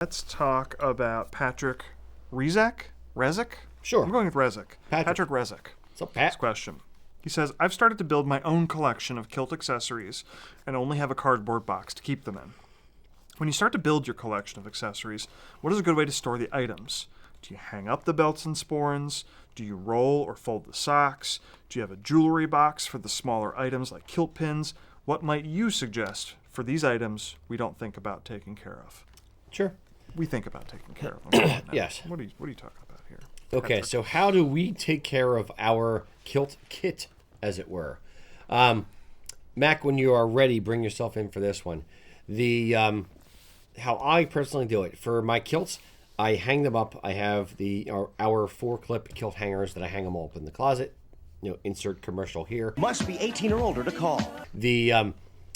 Let's talk about Patrick Rezick? Sure. I'm going with Rezick. Patrick Rezick. What's up, Pat? This question. He says, I've started to build my own collection of kilt accessories and only have a cardboard box to keep them in. When you start to build your collection of accessories, what is a good way to store the items? Do you hang up the belts and sporrans? Do you roll or fold the socks? Do you have a jewelry box for the smaller items like kilt pins? What might you suggest for these items we don't think about taking care of? Sure. We think about taking care of them. Yes. What are you talking about here? Okay, Patrick? so how do we take care of our kilt kit, as it were? Mac, when you are ready, bring yourself in for this one. The how I personally do it for my kilts, I hang them up. I have our 4-clip kilt hangers that I hang them all up in the closet. Insert commercial here. Must be 18 or older to call.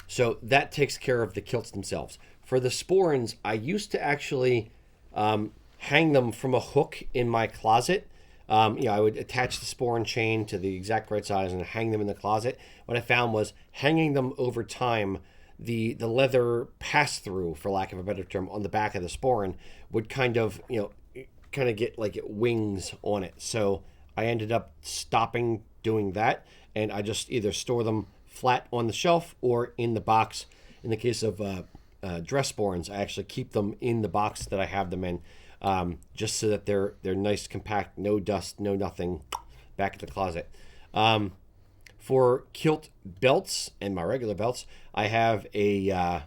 So that takes care of the kilts themselves. For the sporrans, I used to actually hang them from a hook in my closet. I would attach the sporran chain to the exact right size and hang them in the closet. What I found was hanging them over time, the leather pass-through, for lack of a better term, on the back of the sporran would kind of get like wings on it. So I ended up stopping doing that, and I just either store them flat on the shelf or in the box. In the case of dress sporrans, I actually keep them in the box that I have them in, just so that they're nice, compact, no dust, no nothing, back at the closet. For kilt belts and my regular belts, I have a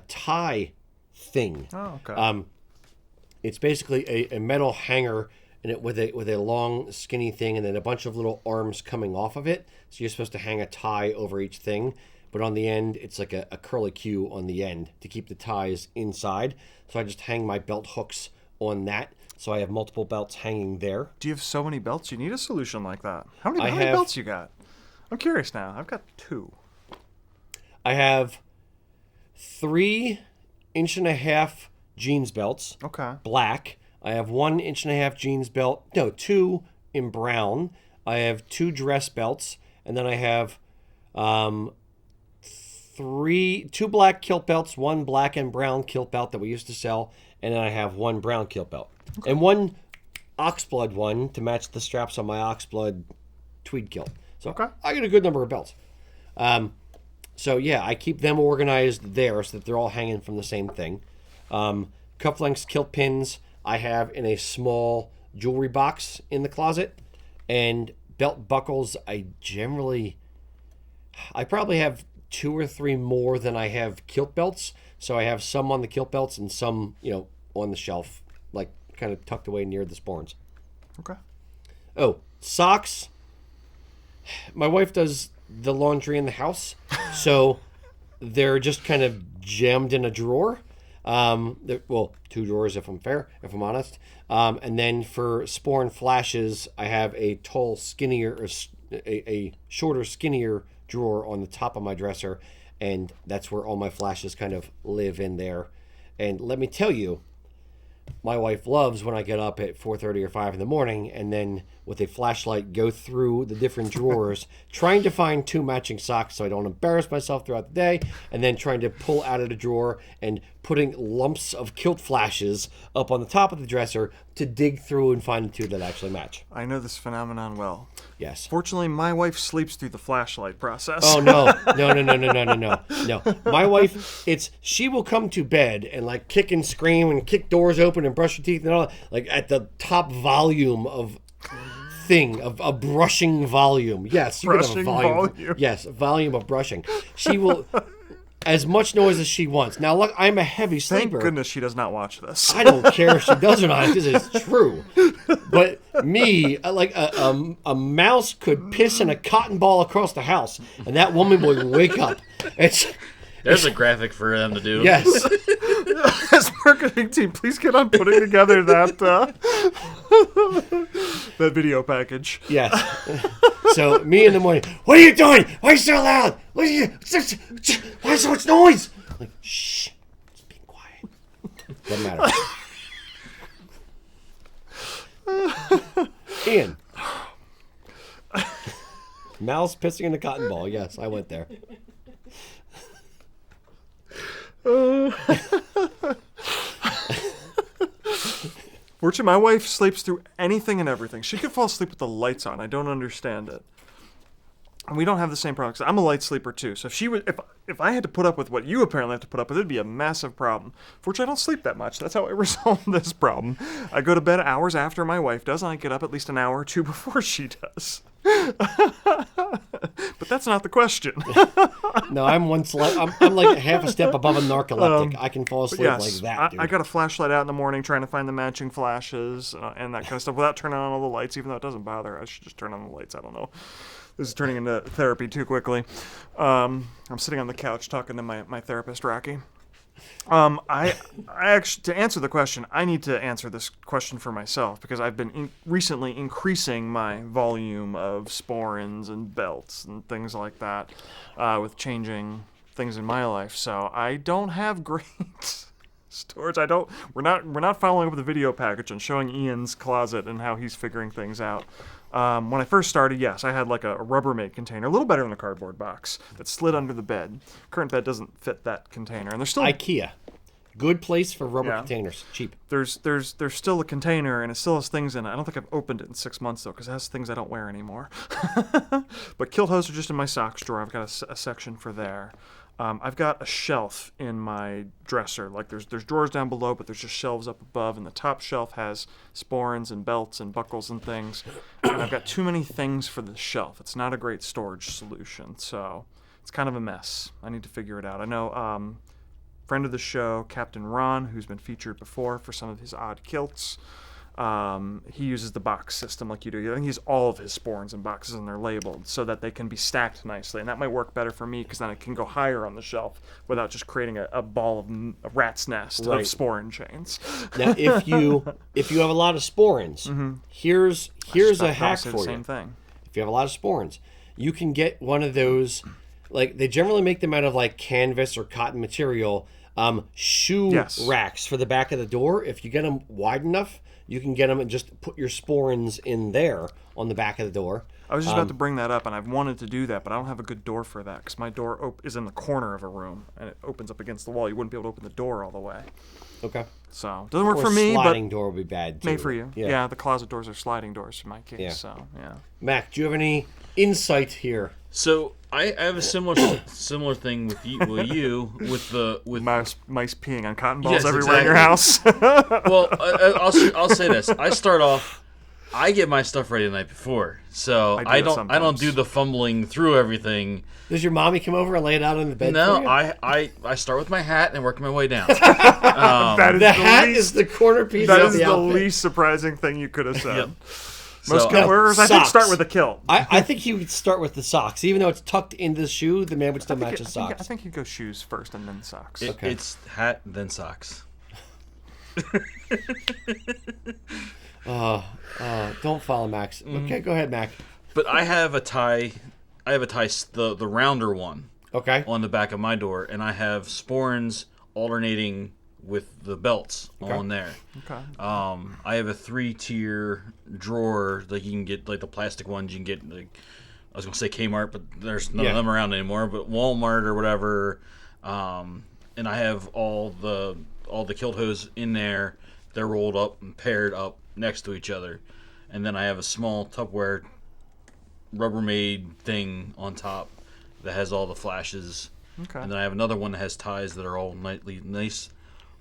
tie thing. Oh, okay. It's basically a metal hanger and it with a long skinny thing and then a bunch of little arms coming off of it. So you're supposed to hang a tie over each thing, but on the end it's like a curly Q on the end to keep the ties inside. So I just hang my belt hooks on that. So I have multiple belts hanging there. Do you have so many belts? You need a solution like that. How many belts you got? I'm curious now. I've got 2. I have 3 1.5-inch jeans belts. Okay. Black. I have 1 1.5-inch jeans belt. No, 2 in brown. I have 2 dress belts, and then I have 2 black kilt belts, 1 black and brown kilt belt that we used to sell, and then I have 1 brown kilt belt. Okay. And 1 oxblood one to match the straps on my oxblood tweed kilt. So okay. I get a good number of belts. So yeah, I keep them organized there so that they're all hanging from the same thing. Cufflinks, kilt pins, I have in a small jewelry box in the closet. And belt buckles, I probably have 2 or 3 more than I have kilt belts. So I have some on the kilt belts and some, on the shelf, like kind of tucked away near the sporrans. Okay. Oh, socks. My wife does the laundry in the house, so they're just kind of jammed in a drawer. 2 drawers if I'm honest. And then for sporran flashes, I have a tall, skinnier, a shorter, skinnier drawer on the top of my dresser, and that's where all my flashes kind of live in there. And let me tell you, my wife loves when I get up at 4:30 or 5 in the morning and then with a flashlight go through the different drawers trying to find 2 matching socks so I don't embarrass myself throughout the day, and then trying to pull out of the drawer and putting lumps of kilt flashes up on the top of the dresser to dig through and find the 2 that actually match. I know this phenomenon well. Yes. Fortunately, my wife sleeps through the flashlight process. Oh, no. No. My wife, she will come to bed and like kick and scream and kick doors open and brush her teeth and all, like at the top volume of a brushing volume. Yes, you brushing can have a volume. Yes, a volume of brushing. She will, as much noise as she wants. Now, look, I'm a heavy sleeper. Thank goodness she does not watch this. I don't care if she does or not, because it's true. But me, like a mouse could piss in a cotton ball across the house, and that woman would wake up. There's a graphic for them to do. Yes. As marketing team, please get on putting together that that video package. Yes. So me in the morning, what are you doing? Why are you so loud? Why so much noise? I'm like, shh, just be quiet. Doesn't matter. Ian. Mouse pissing in a cotton ball. Yes, I went there. Fortunately, my wife sleeps through anything and everything. She could fall asleep with the lights on. I don't understand it. And we don't have the same problem, 'cause I'm a light sleeper too. So if I had to put up with what you apparently have to put up with, it'd be a massive problem. Fortunately, I don't sleep that much. That's how I resolve this problem. I go to bed hours after my wife does, and I get up at least an hour or two before she does. But that's not the question. No, I'm like half a step above a narcoleptic. I can fall asleep like that, dude. I got a flashlight out in the morning trying to find the matching flashes and that kind of stuff without turning on all the lights, even though it doesn't bother. I should just turn on the lights. I don't know. This is turning into therapy too quickly. I'm sitting on the couch talking to my therapist, Rocky. I actually, to answer the question, I need to answer this question for myself because I've been recently increasing my volume of sporrans and belts and things like that with changing things in my life. So I don't have great storage. We're not following up with a video package and showing Ian's closet and how he's figuring things out. When I first started, yes, I had like a Rubbermaid container, a little better than a cardboard box, that slid under the bed. Current bed doesn't fit that container, and there's still IKEA, good place for rubber containers, cheap. There's still a container, and it still has things in it. I don't think I've opened it in 6 months though, because it has things I don't wear anymore. But kilt hose are just in my socks drawer. I've got a section for there. I've got a shelf in my dresser. Like there's drawers down below, but there's just shelves up above, and the top shelf has sporrans and belts and buckles and things. And I've got too many things for the shelf. It's not a great storage solution, so it's kind of a mess. I need to figure it out. I know friend of the show, Captain Ron, who's been featured before for some of his odd kilts. He uses the box system like you do. I think he's all of his sporrans in boxes and they're labeled so that they can be stacked nicely. And that might work better for me because then it can go higher on the shelf without just creating a ball of a rat's nest of sporran chains. Now, if you have a lot of sporrans, here's a hack for you. Same thing. If you have a lot of sporrans, you can get one of those. Like they generally make them out of like canvas or cotton material. Shoe racks for the back of the door. If you get them wide enough, you can get them and just put your sporrans in there on the back of the door. I was just about to bring that up, and I've wanted to do that, but I don't have a good door for that because my door is in the corner of a room, and it opens up against the wall. You wouldn't be able to open the door all the way. Okay. So, doesn't work Or for me, but sliding door would be bad, too. made for you. Yeah, the closet doors are sliding doors in my case, Yeah. so, yeah. Mac, do you have any insight here? So I have a similar thing with you with Mice peeing on cotton balls Yes, everywhere in your house. Well, I'll say this. I start off. I get my stuff ready the night before, so I don't do the fumbling through everything. Does your mommy come over and lay it out on the bed? No, for you? I start with my hat and work my way down. The hat is the corner piece That of is the the outfit. least surprising thing you could have said. Yep. Most So, kilt wearers, I think, socks. start with a kilt. I think he would start with the socks. Even though it's tucked into the shoe, the man would still match his I socks. think you go shoes first and then socks. Okay. It's hat then socks. Don't follow Max. Okay, go ahead, Mac. But I have a tie. The rounder one Okay. on the back of my door, and I have sporrans alternating with the belts on there. Okay. I have a 3-tier drawer that you can get, like the plastic ones you can get. Like, I was gonna say Kmart, but there's none of them around anymore. But Walmart or whatever. And I have all the kilt hose in there. They're rolled up and paired up next to each other, and then I have a small Tupperware Rubbermaid thing on top that has all the flashes. Okay. And then I have another one that has ties that are all nice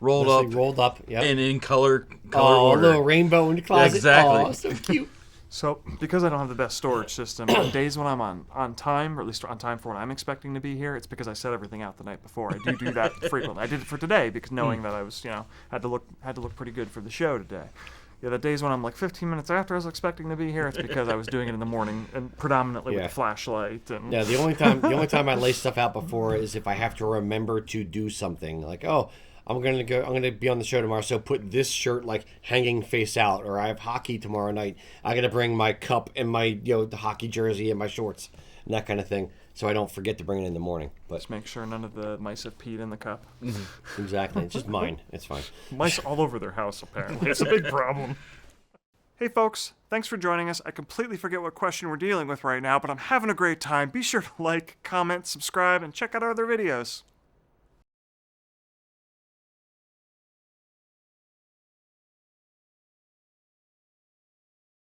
Rolled up. Yeah. and in color Oh, a order. little rainbow in the closet. Exactly. Oh, so cute. So, because I don't have the best storage system, on days when I'm on time, or at least on time for when I'm expecting to be here, it's because I set everything out the night before. I do that frequently. I did it for today because knowing that I was, had to look pretty good for the show today. Yeah, the days when I'm like 15 minutes after I was expecting to be here, it's because I was doing it in the morning and predominantly with a flashlight. And Yeah, the only time I lay stuff out before is if I have to remember to do something. Like, oh, I'm gonna be on the show tomorrow, so put this shirt like hanging face out, or I have hockey tomorrow night. I gotta bring my cup and my the hockey jersey and my shorts and that kind of thing, so I don't forget to bring it in the morning. But just make sure none of the mice have peed in the cup. exactly, it's just mine. It's fine. Mice all over their house, apparently. It's a big problem. Hey folks, thanks for joining us. I completely forget what question we're dealing with right now, but I'm having a great time. Be sure to like, comment, subscribe, and check out our other videos.